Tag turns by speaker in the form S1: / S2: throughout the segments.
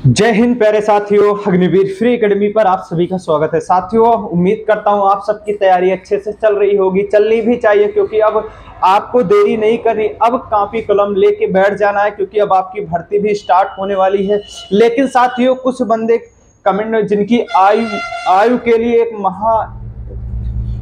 S1: जय हिंद प्यारे साथियों, अग्निवीर फ्री एकेडमी पर आप सभी का स्वागत है। साथियों, उम्मीद करता हूं आप सबकी तैयारी अच्छे से चल रही होगी, चलनी भी चाहिए क्योंकि अब आपको देरी नहीं करनी, अब कॉपी कलम लेके बैठ जाना है क्योंकि अब आपकी भर्ती भी स्टार्ट होने वाली है। लेकिन साथियों, कुछ बंदे कमेंट जिनकी आयु के लिए एक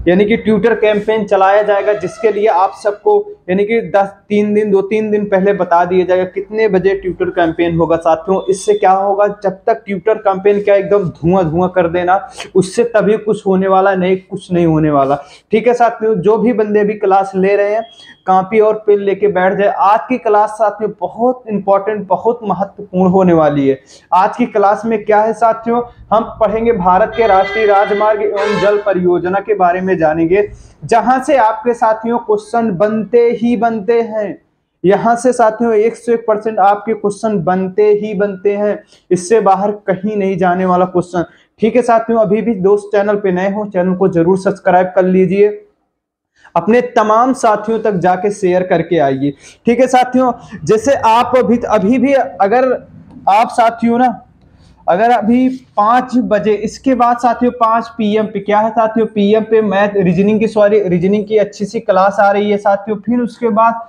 S1: यानी कि ट्यूटर कैंपेन चलाया जाएगा, जिसके लिए आप सबको यानी कि 2-3 दिन पहले बता दिया जाएगा कितने बजे ट्यूटर कैंपेन होगा। साथियों, इससे क्या होगा, जब तक ट्यूटर कैंपेन क्या एकदम धुआं कर देना, उससे तभी कुछ होने वाला नहीं, कुछ नहीं होने वाला। ठीक है साथियों, जो भी बंदे भी क्लास ले रहे हैं कॉपी और पेन लेके बैठ जाए। आज की क्लास साथियों बहुत इंपॉर्टेंट, बहुत महत्वपूर्ण होने वाली है। आज की क्लास में क्या है साथियों, हम पढ़ेंगे भारत के राष्ट्रीय राजमार्ग एवं जल परियोजना के बारे में जानेंगे, जहां से आपके साथियों क्वेश्चन बनते ही बनते हैं। यहां से साथियों 101% आपके क्वेश्चन बनते ही बनते हैं, इससे बाहर कहीं नहीं जाने वाला क्वेश्चन। ठीक है साथियों, अभी भी दोस्त चैनल पे नए हो, चैनल को जरूर सब्सक्राइब कर लीजिए, अपने तमाम साथियों तक जाके शेयर करके आइए। ठीक है साथियों, जैसे आप अभी भी अगर आप साथियों ना, अगर अभी 5 बजे इसके बाद साथियों 5 PM पे क्या है साथियों, PM पे मैथ रीजनिंग की अच्छी सी क्लास आ रही है साथियों। फिर उसके बाद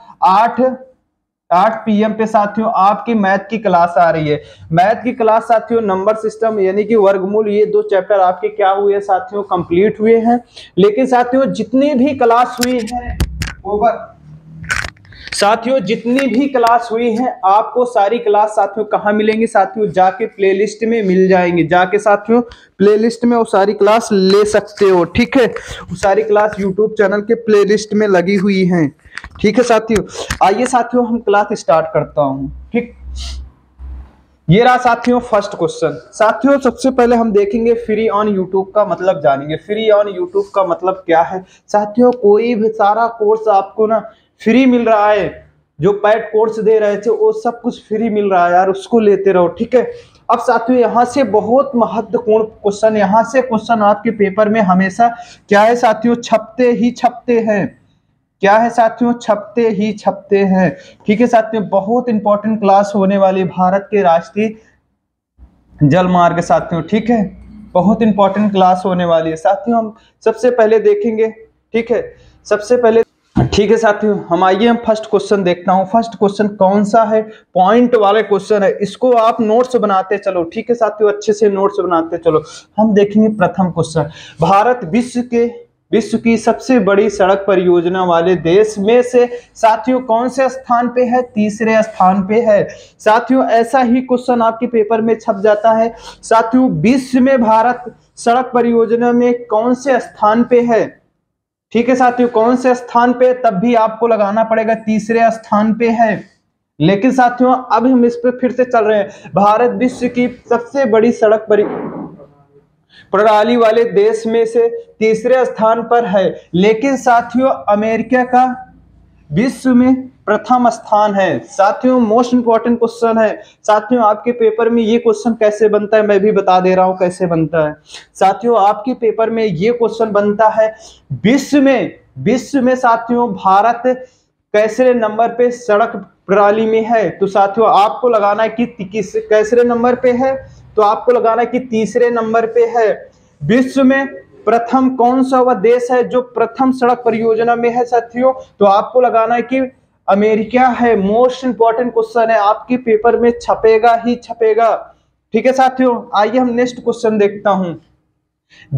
S1: 8 PM पे साथियों आपकी मैथ की क्लास आ रही है। मैथ की क्लास साथियों नंबर सिस्टम यानी कि वर्गमूल, ये 2 चैप्टर आपके क्या हुए साथियों, कंप्लीट हुए हैं। लेकिन साथियों जितनी भी क्लास हुई है जितनी भी क्लास हुई है, आपको सारी क्लास साथियों कहाँ मिलेंगी साथियों, जाके प्लेलिस्ट में मिल जाएंगे। जाके साथियों प्लेलिस्ट में वो सारी क्लास ले सकते हो। ठीक है, वो सारी क्लास यूट्यूब चैनल के प्लेलिस्ट में लगी हुई हैं। ठीक है साथियों, आइए साथियों हम क्लास स्टार्ट करता हूं। ठीक, ये रहा साथियों फर्स्ट क्वेश्चन। साथियों सबसे पहले हम देखेंगे फ्री ऑन यूट्यूब का मतलब जानेंगे। फ्री ऑन यूट्यूब का मतलब क्या है साथियों, कोई भी सारा कोर्स आपको ना फ्री मिल रहा है, जो पेड कोर्स दे रहे थे वो सब कुछ फ्री मिल रहा है यार, उसको लेते रहो। ठीक है, अब साथियों यहाँ से बहुत महत्वपूर्ण क्वेश्चन, यहाँ से क्वेश्चन आपके पेपर में हमेशा क्या है साथियों, छपते ही छपते हैं। क्या है साथियों, छपते ही छपते हैं। ठीक है साथियों, बहुत इंपॉर्टेंट क्लास होने वाली भारत के राष्ट्रीय जल मार्ग साथियों। ठीक है, बहुत इंपॉर्टेंट क्लास होने वाली है साथियों। हम सबसे पहले देखेंगे, ठीक है, सबसे पहले ठीक है साथियों, हम फर्स्ट क्वेश्चन देखता हूं। फर्स्ट क्वेश्चन कौन सा है, पॉइंट वाले क्वेश्चन है, इसको आप नोट्स बनाते चलो। ठीक है साथियों, अच्छे से नोट्स बनाते चलो। हम देखेंगे प्रथम क्वेश्चन, भारत विश्व की सबसे बड़ी सड़क परियोजना वाले देश में से साथियों कौन से स्थान पे है, तीसरे स्थान पे है। साथियों ऐसा ही क्वेश्चन आपके पेपर में छप जाता है। साथियों विश्व में भारत सड़क परियोजना में कौन से स्थान पे है। ठीक है साथियों, कौन से स्थान पे, तब भी आपको लगाना पड़ेगा तीसरे स्थान पे है। लेकिन साथियों अब हम इस पे फिर से चल रहे हैं, भारत विश्व की सबसे बड़ी सड़क प्रणाली वाले देश में से तीसरे स्थान पर है। लेकिन साथियों अमेरिका का विश्व में प्रथम स्थान है। साथियों मोस्ट इंपॉर्टेंट क्वेश्चन है साथियों, आपके पेपर में ये क्वेश्चन कैसे बनता है मैं भी बता दे रहा हूं कैसे बनता है। साथियों आपके पेपर में ये क्वेश्चन बनता है, विश्व में साथियों भारत कैसे नंबर पे सड़क प्रणाली में है। तो साथियों आपको लगाना है कि किस कैसे नंबर पे है, तो आपको लगाना है कि तीसरे नंबर पे है। विश्व में प्रथम कौन सा वह देश है जो प्रथम सड़क परियोजना में है साथियों, तो आपको लगाना है कि अमेरिका है। मोस्ट इंपॉर्टेंट क्वेश्चन है, आपके पेपर में छपेगा ही छपेगा। ठीक है साथियों, आइए हम नेक्स्ट क्वेश्चन देखता हूं।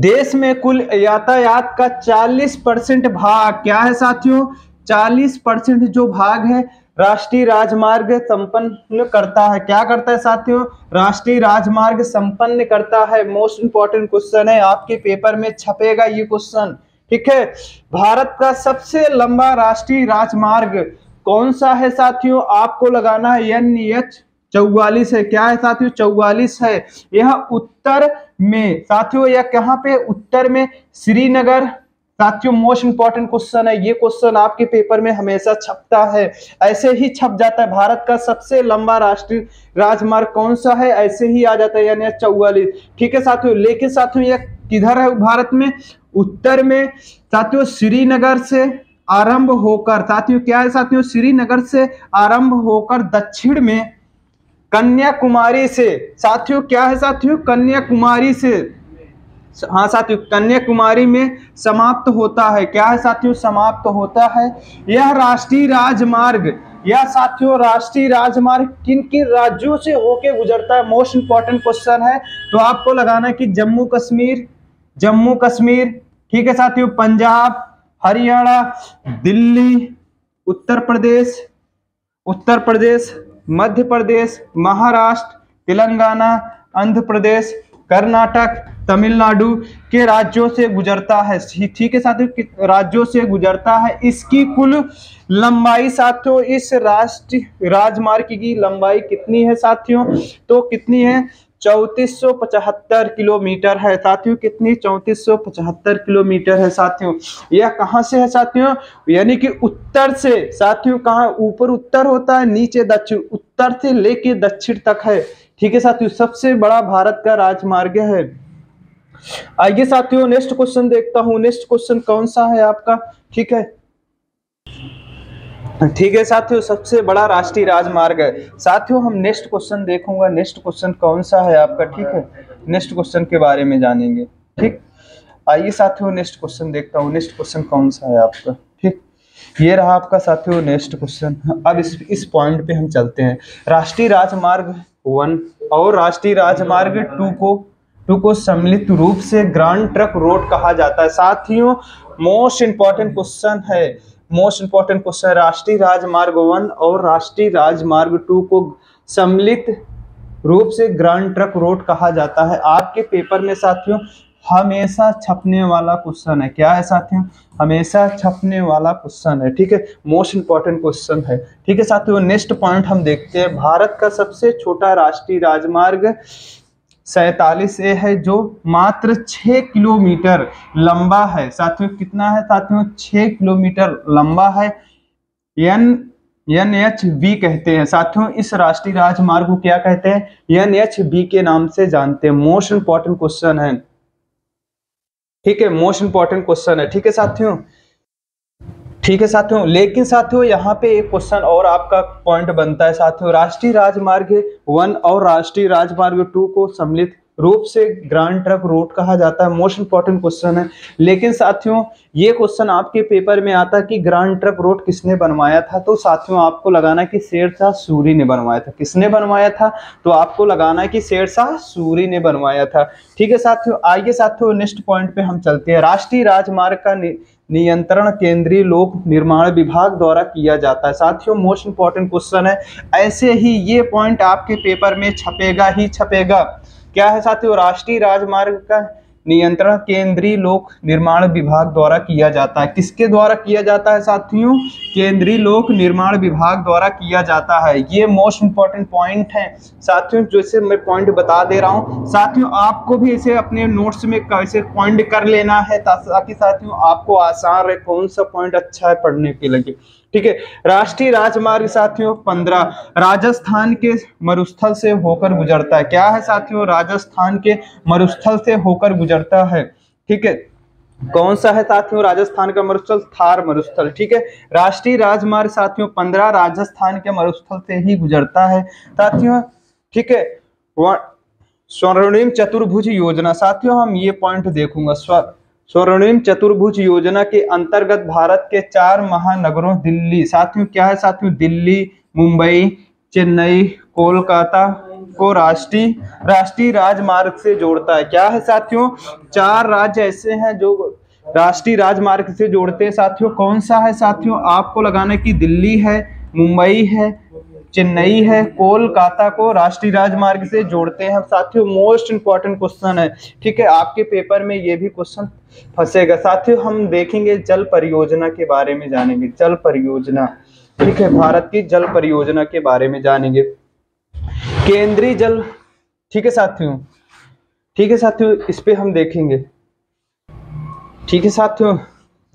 S1: देश में कुल यातायात का 40% भाग क्या है साथियों, 40% जो भाग है राष्ट्रीय राजमार्ग संपन्न करता है। क्या करता है साथियों, राष्ट्रीय राजमार्ग संपन्न करता है। मोस्ट इंपॉर्टेंट क्वेश्चन है, आपके पेपर में छपेगा ये क्वेश्चन। ठीक है, भारत का सबसे लंबा राष्ट्रीय राजमार्ग कौन सा है साथियों, आपको लगाना है NH 44 है। क्या है साथियों, 44 है। यह उत्तर में साथियों, यह कहां पे, उत्तर में श्रीनगर। साथियों मोस्ट इंपॉर्टेंट क्वेश्चन है, ये क्वेश्चन आपके पेपर में हमेशा छपता है, ऐसे ही छप जाता है। भारत का सबसे लंबा राष्ट्रीय राजमार्ग कौन सा है, ऐसे ही आ जाता है यानी 44। ठीक है साथियों, लेकिन साथियों यह किधर है भारत में, उत्तर में साथियों, श्रीनगर से आरंभ होकर, साथियों क्या है साथियों, श्रीनगर से आरंभ होकर दक्षिण में कन्याकुमारी से साथियों, क्या है साथियों, कन्याकुमारी से, हाँ साथियों, कन्याकुमारी में समाप्त होता है। क्या है साथियों, समाप्त होता है। यह राष्ट्रीय राजमार्ग, यह साथियों राष्ट्रीय राजमार्ग किन किन राज्यों से होके गुजरता है? मोस्ट इंपॉर्टेंट क्वेश्चन है। तो आपको लगाना है कि जम्मू कश्मीर, जम्मू कश्मीर, ठीक है साथियों, पंजाब, हरियाणा, दिल्ली, उत्तर प्रदेश, उत्तर प्रदेश, मध्य प्रदेश, महाराष्ट्र, तेलंगाना, आंध्र प्रदेश, कर्नाटक, तमिलनाडु के राज्यों से गुजरता है। ठीक है साथियों, राज्यों से गुजरता है। इसकी कुल लंबाई साथियों, इस राष्ट्रीय राजमार्ग की लंबाई कितनी है साथियों? तो कितनी है? 3475 किलोमीटर है साथियों। कितनी? 3475 किलोमीटर है साथियों। यह कहां से है साथियों? यानी कि उत्तर से साथियों, कहां? ऊपर उत्तर होता है, नीचे दक्षिण, उत्तर से लेके दक्षिण तक है। ठीक है साथियों, सबसे बड़ा भारत का राजमार्ग है। आइए साथियों नेक्स्ट क्वेश्चन देखता हूं। नेक्स्ट क्वेश्चन कौन सा है आपका? ठीक है, ठीक है साथियों, सबसे बड़ा राष्ट्रीय राजमार्ग है। साथियों हम नेक्स्ट क्वेश्चन देखूंगा। नेक्स्ट क्वेश्चन कौन सा है आपका? ठीक है, नेक्स्ट क्वेश्चन के बारे में जानेंगे। ठीक, आइए साथियों नेक्स्ट क्वेश्चन देखता हूँ। नेक्स्ट क्वेश्चन कौन सा है आपका? ठीक, ये रहा आपका साथियों नेक्स्ट क्वेश्चन। अब इस पॉइंट पे हम चलते हैं। राष्ट्रीय राजमार्ग 1 और राष्ट्रीय राजमार्ग 2 को सम्मिलित रूप से ग्रांड ट्रक रोड कहा जाता है। साथियों मोस्ट इंपॉर्टेंट क्वेश्चन है, मोस्ट इंपॉर्टेंट क्वेश्चन। राष्ट्रीय राजमार्ग 1 और राष्ट्रीय राजमार्ग 2 को सम्मिलित रूप से ग्रांड ट्रक रोड कहा जाता है। आपके पेपर में साथियों हमेशा छपने वाला क्वेश्चन है। क्या है साथियों? हमेशा छपने वाला क्वेश्चन है। ठीक है, मोस्ट इंपॉर्टेंट क्वेश्चन है। ठीक है साथियों, नेक्स्ट पॉइंट हम देखते हैं। भारत का सबसे छोटा राष्ट्रीय राजमार्ग 47A है, जो मात्र 6 किलोमीटर लंबा है। साथियों कितना है साथियों? 6 किलोमीटर लंबा है। NHB कहते हैं साथियों। इस राष्ट्रीय राजमार्ग को क्या कहते हैं? NHB के नाम से जानते हैं। मोस्ट इंपॉर्टेंट क्वेश्चन है। ठीक है, मोस्ट इंपॉर्टेंट क्वेश्चन है। ठीक है साथियों, ठीक है साथियों, लेकिन साथियों यहाँ पे एक क्वेश्चन और आपका पॉइंट बनता है साथियों। राष्ट्रीय राजमार्ग 1 और राष्ट्रीय राजमार्ग 2 को सम्मिलित रूप से ग्रांड ट्रक रोड कहा जाता है। मोस्ट इंपॉर्टेंट क्वेश्चन है। लेकिन साथियों ये क्वेश्चन आपके पेपर में आता है कि ग्रांड ट्रक रोड किसने बनवाया था? तो साथियों आपको लगाना कि शेरशाह सूरी ने बनवाया था। किसने बनवाया था? तो आपको लगाना है कि शेरशाह सूरी ने बनवाया था। ठीक है साथियों, आइए साथियों नेक्स्ट पॉइंट पे हम चलते हैं। राष्ट्रीय राजमार्ग का नियंत्रण केंद्रीय लोक निर्माण विभाग द्वारा किया जाता है। साथियों मोस्ट इंपॉर्टेंट क्वेश्चन है। ऐसे ही ये पॉइंट आपके पेपर में छपेगा ही छपेगा। क्या है साथियों? राष्ट्रीय राजमार्ग का नियंत्रण केंद्रीय लोक निर्माण विभाग द्वारा किया जाता है। किसके द्वारा किया जाता है साथियों? केंद्रीय लोक निर्माण विभाग द्वारा किया जाता है। ये मोस्ट इंपॉर्टेंट पॉइंट है साथियों, जैसे मैं पॉइंट बता दे रहा हूं। साथियों आपको भी इसे अपने नोट्स में कैसे पॉइंट कर लेना है ताकि साथियों आपको आसान रहे कौन सा पॉइंट अच्छा है पढ़ने के लिए। ठीक है, राष्ट्रीय राजमार्ग साथियों 15 राजस्थान के मरुस्थल से होकर गुजरता है। क्या है साथियों? राजस्थान के मरुस्थल से होकर गुजरता है। ठीक है, कौन सा है साथियों राजस्थान का मरुस्थल? थार मरुस्थल। ठीक है, राष्ट्रीय राजमार्ग साथियों 15 राजस्थान के मरुस्थल से ही गुजरता है साथियों। ठीक है, स्वर्णिम चतुर्भुज योजना साथियों हम ये पॉइंट देखूंगा। स्वर्णिम चतुर्भुज योजना के अंतर्गत भारत के 4 महानगरों दिल्ली साथियों, क्या है साथियों? दिल्ली, मुंबई, चेन्नई, कोलकाता को राष्ट्रीय राजमार्ग से जोड़ता है। क्या है साथियों? 4 राज्य ऐसे हैं जो राष्ट्रीय राजमार्ग से जोड़ते हैं साथियों। कौन सा है साथियों? आपको लगाना कि दिल्ली है, मुंबई है, चेन्नई है, कोलकाता को राष्ट्रीय राजमार्ग से जोड़ते हैं साथियों। मोस्ट इंपॉर्टेंट क्वेश्चन है। ठीक है, आपके पेपर में ये भी क्वेश्चन फंसेगा साथियों। हम देखेंगे जल परियोजना के बारे में जानेंगे। जल परियोजना, ठीक है, भारत की जल परियोजना के बारे में जानेंगे। केंद्रीय जल, ठीक है साथियों, ठीक है साथियों, इस पे हम देखेंगे। ठीक है साथियों,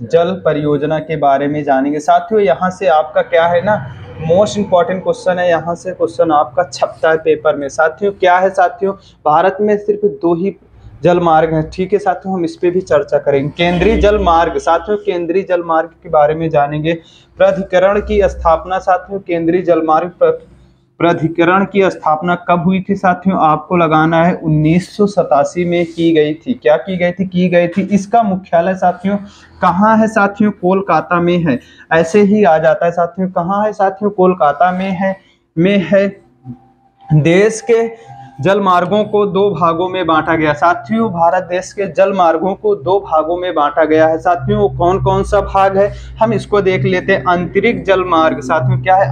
S1: जल परियोजना के बारे में जानेंगे साथियों। यहाँ से आपका क्या है ना, मोस्ट इंपॉर्टेंट क्वेश्चन है। यहाँ से क्वेश्चन आपका छपता है पेपर में साथियों। क्या है साथियों? भारत में सिर्फ 2 ही जल मार्ग हैं। ठीक है साथियों, हम इस पे भी चर्चा करेंगे। केंद्रीय जल मार्ग साथियों, केंद्रीय जल मार्ग के बारे में जानेंगे। प्राधिकरण की स्थापना साथियों, केंद्रीय जल मार्ग प्राधिकरण की स्थापना कब हुई थी साथियों? आपको लगाना है 1987 में की गई थी। क्या की गई थी? की गई थी। इसका मुख्यालय साथियों कहाँ है साथियों? कोलकाता में है। ऐसे ही आ जाता है साथियों। कहाँ है साथियों? कोलकाता में है। देश के जल मार्गों को दो भागों में बांटा गया साथियों। भारत देश के जल मार्गों को दो भागों में बांटा गया है साथियों। वो कौन कौन सा भाग है हम इसको देख लेते हैं। अंतरिक्ष जल मार्ग साथियों, क्या है?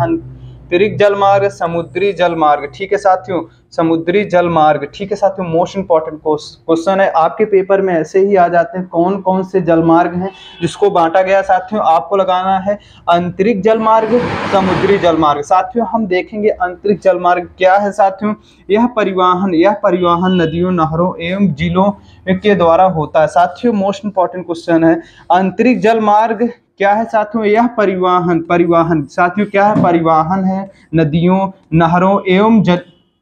S1: अंतरिक्ष जल मार्ग, समुद्री जल मार्ग, ठीक है साथियों, समुद्री जल मार्ग, ठीक है साथियों। मोस्ट इंपॉर्टेंट क्वेश्चन है आपके पेपर में, ऐसे ही आ जाते हैं। कौन कौन से जल मार्ग हैं जिसको बांटा गया साथियों? आपको लगाना है अंतरिक्ष जल मार्ग, समुद्री जल मार्ग। साथियों हम देखेंगे अंतरिक्ष जल मार्ग क्या है साथियों। यह परिवहन नदियों, नहरों एवं झीलों के द्वारा होता है साथियों। मोस्ट इंपॉर्टेंट क्वेश्चन है। अंतरिक्ष जल मार्ग क्या है साथियों? यह परिवहन साथियों क्या है? परिवहन है नदियों, नहरों एवं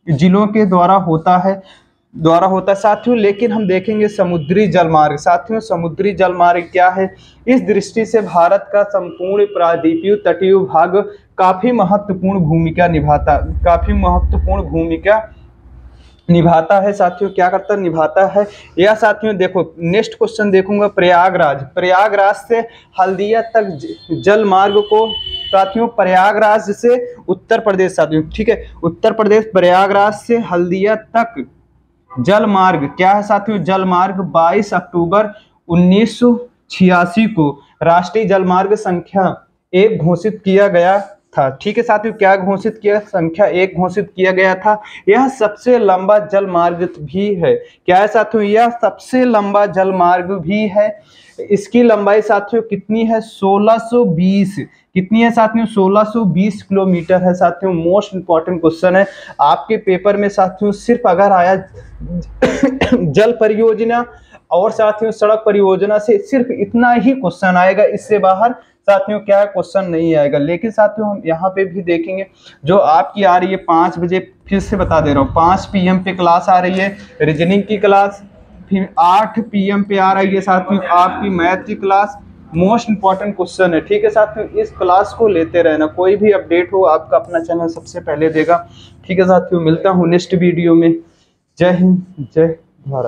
S1: जिलों के द्वारा होता है साथियों। लेकिन हम देखेंगे समुद्री जल मार्ग साथियों। समुद्री जल मार्ग क्या है? इस दृष्टि से भारत का संपूर्ण प्रायद्वीपीय तटीय भाग काफी महत्वपूर्ण भूमिका निभाता है साथियों। क्या करता? निभाता है। यह साथियों देखो नेक्स्ट क्वेश्चन देखूंगा। प्रयागराज से हल्दिया तक जल मार्ग को साथियों, प्रयागराज से उत्तर प्रदेश साथियों, ठीक है, उत्तर प्रदेश प्रयागराज से हल्दिया तक जल मार्ग क्या है साथियों? जल मार्ग 22 अक्टूबर 1986 को राष्ट्रीय जल मार्ग संख्या 1 घोषित किया गया था, ठीक है साथियों। क्या घोषित किया? संख्या 1 घोषित किया गया था। यह सबसे लंबा जल मार्ग भी है। क्या है साथियों? यह सबसे लंबा जल मार्ग भी है। इसकी लंबाई साथियों कितनी है? 1620। कितनी है साथियों? 1620 किलोमीटर है साथियों। मोस्ट इंपॉर्टेंट क्वेश्चन है आपके पेपर में साथियों। सिर्फ अगर आया जल परियोजना और साथियों सड़क परियोजना से, सिर्फ इतना ही क्वेश्चन आएगा, इससे बाहर साथियों क्या क्वेश्चन नहीं आएगा। लेकिन साथियों हम यहाँ पे भी देखेंगे जो आपकी आ रही है 5 बजे, फिर से बता दे रहा हूँ, 5 PM पे क्लास आ रही है रीजनिंग की क्लास, फिर 8 PM पे आ रही है साथियों आपकी मैथ की क्लास। मोस्ट इंपॉर्टेंट क्वेश्चन है, ठीक है साथियों। इस क्लास को लेते रहना, कोई भी अपडेट हो आपका अपना चैनल सबसे पहले देगा, ठीक है साथियों। मिलता हूँ नेक्स्ट वीडियो में। जय हिंद, जय भारत।